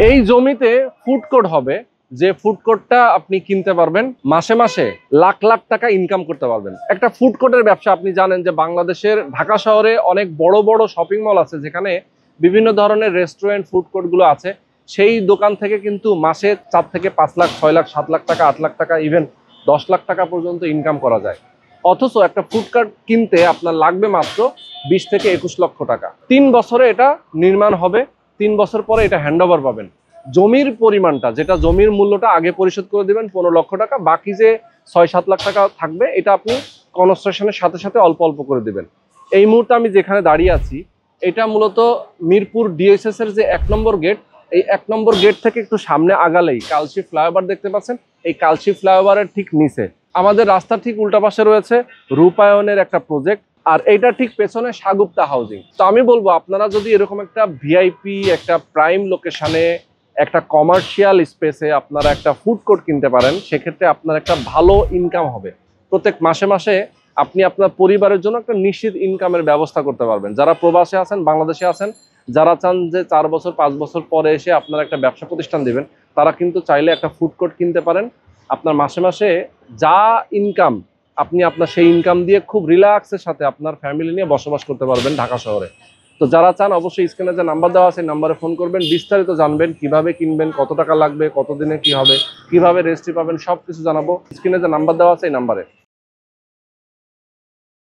এই জমিতে food court হবে, যে ফুড কোর্টটা আপনি কিনতে পারবেন, মাসে মাসে লাখ লাখ টাকা ইনকাম করতে পারবেন। একটা ফুড কোর্টের ব্যবসা, আপনি জানেন যে বাংলাদেশের ঢাকা শহরে অনেক বড় বড় শপিং মল আছে যেখানে বিভিন্ন ধরনের রেস্টুরেন্ট ফুড কোর্টগুলো আছে। সেই দোকান থেকে কিন্তু মাসে 4 থেকে 5 লাখ, 6 লাখ, 7 লাখ টাকা, 8 লাখ টাকা, ইভেন 10 লাখ টাকা পর্যন্ত ইনকাম করা যায়। অথচ একটা ফুড কোর্ট কিনতে আপনার লাগবে মাত্র 20 থেকে 21 লক্ষ টাকা। 3 বছরে এটা নির্মাণ হবে, 3 বছর পরে এটা হ্যান্ডওভার পাবেন। জমির পরিমাণটা, যেটা জমির মূল্যটা আগে পরিশোধ করে দিবেন 15 লক্ষ টাকা, বাকি যে 6-7 লাখ টাকা থাকবে এটা আপনি কনস্ট্রাকশনের সাথে সাথে অল্প অল্প করে দিবেন। এই মুহূর্তে আমি যেখানে দাঁড়িয়ে আছি, এটা মূলত মিরপুর ডিএসএস এর যে 1 নম্বর গেট, এই 1 নম্বর গেট থেকে একটু সামনে আগালেই কালশি ফ্লাইওভার দেখতে পাচ্ছেন। এই কালশি ফ্লাইওভারের ঠিক নিচে আমাদের রাস্তার ঠিক উল্টা পাশে রয়েছে রূপায়ণের একটা প্রজেক্ট, আর এইটা ঠিক পেছনে সাগুপ্তা হাউজিং। তো আমি বলবো, আপনারা যদি এরকম একটা ভিআইপি, একটা প্রাইম লোকেশনে, একটা কমার্শিয়াল স্পেসে আপনারা একটা ফুড কোর্ট কিনতে পারেন, সেক্ষেত্রে আপনার একটা ভালো ইনকাম হবে। প্রত্যেক মাসে মাসে আপনি আপনার পরিবারের জন্য একটা নিশ্চিত ইনকামের ব্যবস্থা করতে পারবেন। যারা প্রবাসে আছেন, বাংলাদেশে আছেন, যারা চান যে 4 বছর 5 বছর পরে এসে আপনারা একটা ব্যবসা প্রতিষ্ঠান দিবেন, তারা কিন্তু চাইলে একটা ফুড কোর্ট কিনতে পারেন। আপনার মাসে মাসে যা ইনকাম, আপনি আপনার সেই ইনকাম দিয়ে খুব রিল্যাক্সের সাথে আপনার ফ্যামিলি নিয়ে বসবাস করতে পারবেন ঢাকা শহরে। তো যারা চান অবশ্যই স্ক্রিনে যে নাম্বার দেওয়া আছে নাম্বারে ফোন করবেন, বিস্তারিত জানবেন কিভাবে কিনবেন, কত টাকা লাগবে, কতদিনে কি হবে, কিভাবে রেজিস্ট্রি পাবেন, সবকিছু জানাবো। স্ক্রিনে যে নাম্বার দেওয়া আছে এই নাম্বারে।